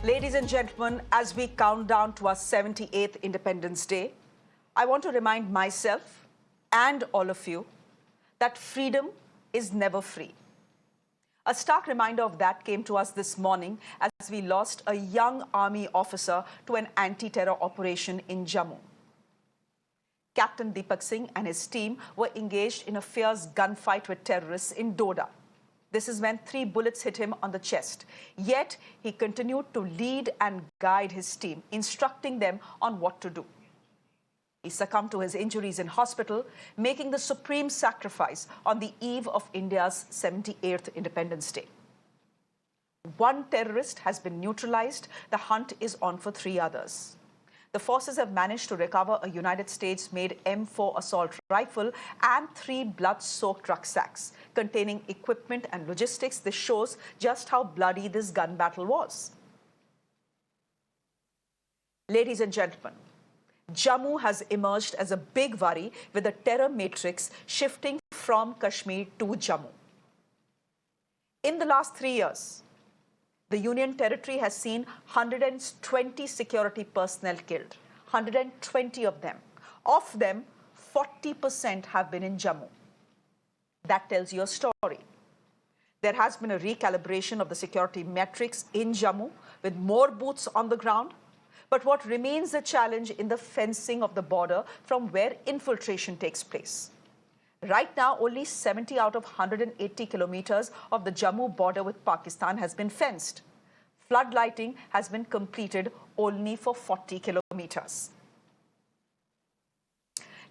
Ladies and gentlemen, as we count down to our 78th Independence Day, I want to remind myself and all of you that freedom is never free. A stark reminder of that came to us this morning as we lost a young army officer to an anti-terror operation in Jammu. Captain Deepak Singh and his team were engaged in a fierce gunfight with terrorists in Doda. This is when 3 bullets hit him on the chest. Yet, he continued to lead and guide his team, instructing them on what to do. He succumbed to his injuries in hospital, making the supreme sacrifice on the eve of India's 78th Independence Day. 1 terrorist has been neutralized. The hunt is on for 3 others. The forces have managed to recover a United States-made M4 assault rifle and 3 blood-soaked rucksacks containing equipment and logistics. This shows just how bloody this gun battle was. Ladies and gentlemen, Jammu has emerged as a big worry with the terror matrix shifting from Kashmir to Jammu. In the last 3 years, the Union Territory has seen 120 security personnel killed, 120 of them. Of them, 40% have been in Jammu. That tells you a story. There has been a recalibration of the security metrics in Jammu with more boots on the ground. But what remains a challenge in the fencing of the border from where infiltration takes place. Right now, only 70 out of 180 kilometers of the Jammu border with Pakistan has been fenced. Floodlighting has been completed only for 40 kilometers.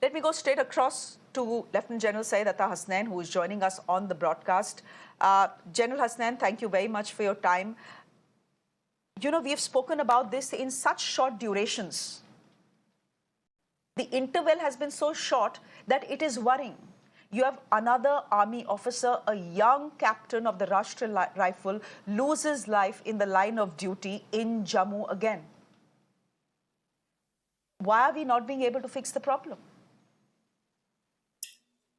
Let me go straight across to Lieutenant General Syed Ata Hasnain, who is joining us on the broadcast. General Hasnain, thank you very much for your time. You know, we've spoken about this in such short durations. The interval has been so short that it is worrying. You have another army officer, a young captain of the Rashtriya Rifle, loses life in the line of duty in Jammu again. Why are we not being able to fix the problem?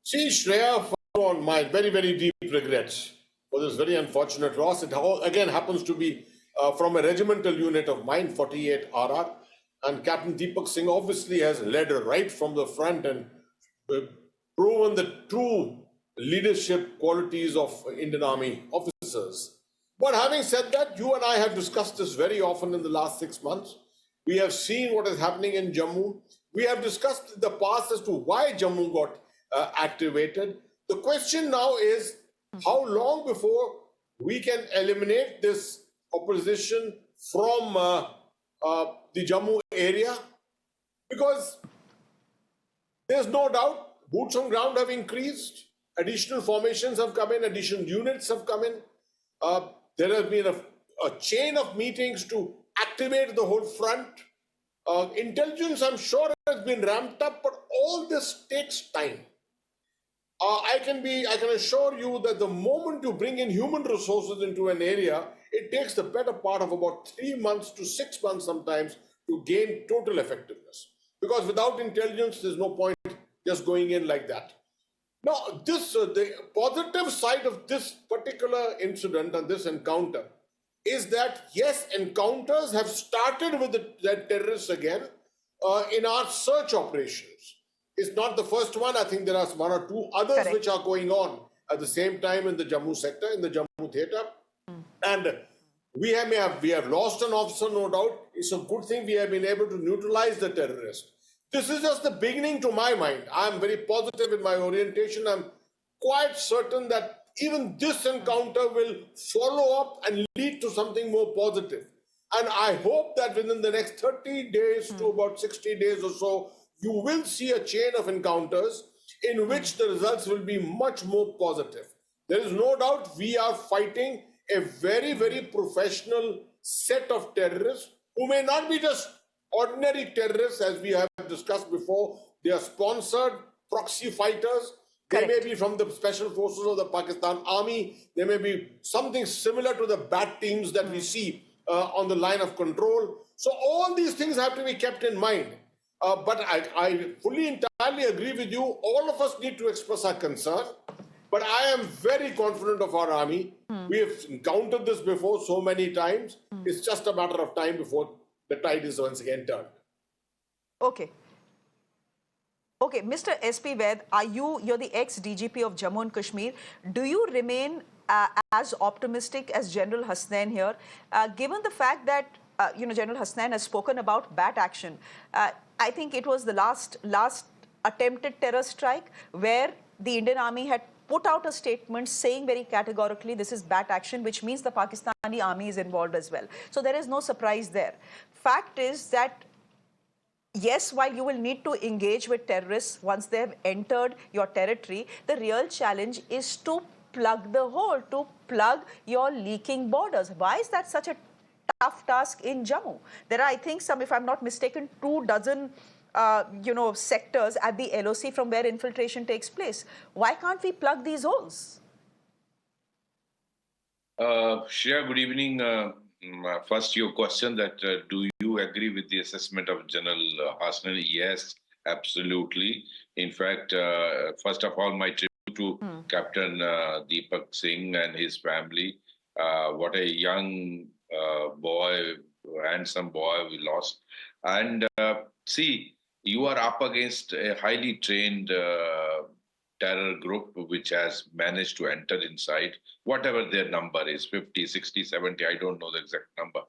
See, Shreya, for my very, very deep regrets for this very unfortunate loss. It again happens to be from a regimental unit of mine, 48 RR. And Captain Deepak Singh obviously has led right from the front and proven the true leadership qualities of Indian Army officers. But having said that, you and I have discussed this very often in the last 6 months. We have seen what is happening in Jammu. We have discussed in the past as to why Jammu got activated. The question now is how long before we can eliminate this opposition from the Jammu area? Because there's no doubt boots on ground have increased, additional formations have come in, additional units have come in. There has been a chain of meetings to activate the whole front. Intelligence, I'm sure, has been ramped up, but all this takes time. I can assure you that the moment you bring in human resources into an area, it takes the better part of about 3 months to 6 months sometimes to gain total effectiveness. Because without intelligence, there's no point just going in like that. Now, the positive side of this particular incident and this encounter is that, yes, encounters have started with the terrorists again in our search operations. It's not the first one. I think there are 1 or 2 others Correct. Which are going on at the same time in the Jammu sector, in the Jammu theatre. And we have lost an officer, no doubt. It's a good thing we have been able to neutralize the terrorist. This is just the beginning to my mind. I'm very positive in my orientation. I'm quite certain that even this encounter will follow up and lead to something more positive. And I hope that within the next 30 days to about 60 days or so, you will see a chain of encounters in which the results will be much more positive. There is no doubt we are fighting a very, very professional set of terrorists who may not be just ordinary terrorists, as we have discussed before. They are sponsored proxy fighters. Correct. They may be from the special forces of the Pakistan Army. They may be something similar to the bat teams that we see on the line of control. So all these things have to be kept in mind. But I fully entirely agree with you. All of us need to express our concern. But I am very confident of our army. We have encountered this before so many times. It's just a matter of time before the tide is once again turned. Okay. Okay, Mr. S.P. Vaid, you're the ex-DGP of Jammu and Kashmir. Do you remain as optimistic as General Hasnain here, given the fact that, General Hasnain has spoken about bat action? I think it was the last attempted terror strike where the Indian Army had put out a statement saying very categorically this is bat action, which means the Pakistani army is involved as well. So there is no surprise there. Fact is that yes, while you will need to engage with terrorists once they have entered your territory, the real challenge is to plug the hole, to plug your leaking borders. Why is that such a tough task in Jammu? There are, I think, if I'm not mistaken, 24 sectors at the LOC from where infiltration takes place. Why can't we plug these holes? Shreya, good evening. First, your question that do you agree with the assessment of General Hasnain? Yes, absolutely. In fact, first of all, my tribute to Captain Deepak Singh and his family. What a young boy, handsome boy we lost. And see, you are up against a highly trained terror group which has managed to enter inside, whatever their number is, 50, 60, 70, I don't know the exact number,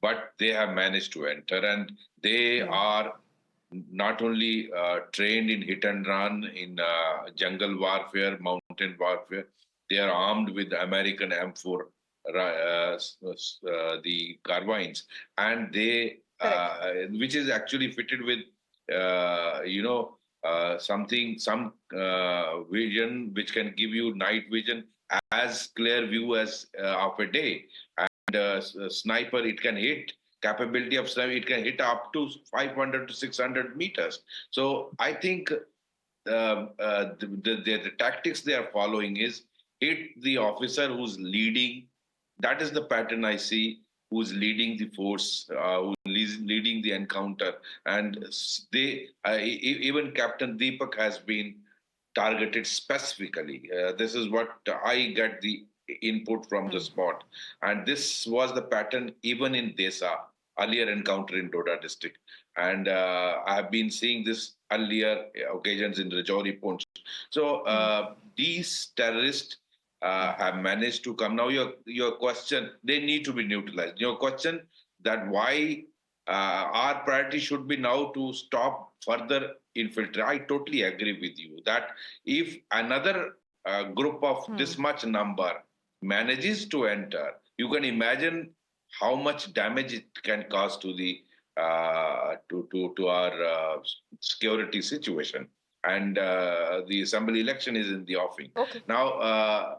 but they have managed to enter, and they are not only trained in hit and run, in jungle warfare, mountain warfare, they are armed with American M4, the carbines, and they, which is actually fitted with, some vision which can give you night vision as clear view as of a day. And sniper, it can hit, capability of sniper, it can hit up to 500 to 600 meters. So I think the tactics they are following is hit the officer who's leading. That is the pattern I see, who's leading the force, who's leading the encounter. And they, even Captain Deepak has been targeted specifically. This is what I get the input from the spot. And this was the pattern even in Desa, earlier encounter in Doda district. And I have been seeing this earlier occasions in Rajouri Punch. So these terrorists have managed to come. Now your question, they need to be neutralized. Your question that why our priority should be now to stop further infiltration. I totally agree with you that if another group of this much number manages to enter, you can imagine how much damage it can cause to the to our security situation. And the assembly election is in the offing. Okay. Now,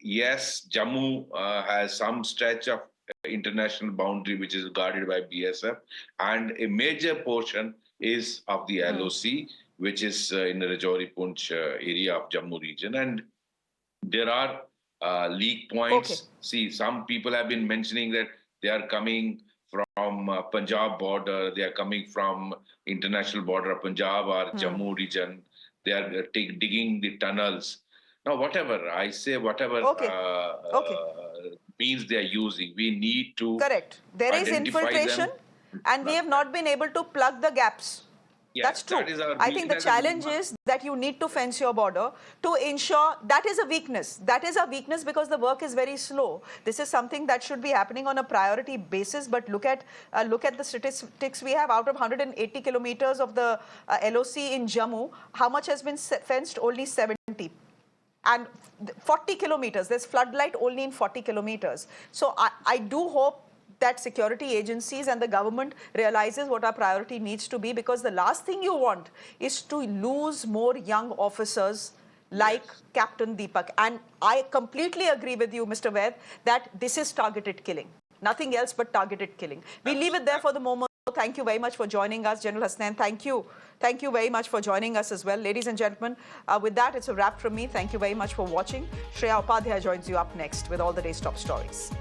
yes, Jammu has some stretch of international boundary which is guarded by BSF, and a major portion is of the LOC, which is in the Rajouri Punch area of Jammu region. And there are leak points. Okay. See, some people have been mentioning that they are coming from Punjab border, they are coming from international border of Punjab or Jammu region. They are digging the tunnels. Now, whatever I say, whatever means they are using, we need to correct. There is infiltration, and we have not been able to plug the gaps. Yes, that's true. That is our I think the challenge is that you need to fence your border to ensure that is a weakness. That is a weakness because the work is very slow. This is something that should be happening on a priority basis. But look at the statistics we have. Out of 180 kilometers of the LOC in Jammu, how much has been fenced? Only 70. And 40 kilometers, there's floodlight only in 40 kilometers. So I do hope that security agencies and the government realizes what our priority needs to be, because the last thing you want is to lose more young officers like Captain Deepak. And I completely agree with you, Mr. Vaid, that this is targeted killing. Nothing else but targeted killing. We leave it there for the moment. Thank you very much for joining us, General Hasnain. Thank you. Thank you very much for joining us as well. Ladies and gentlemen, with that, it's a wrap from me. Thank you very much for watching. Shreya Upadhyay joins you up next with all the day's top stories.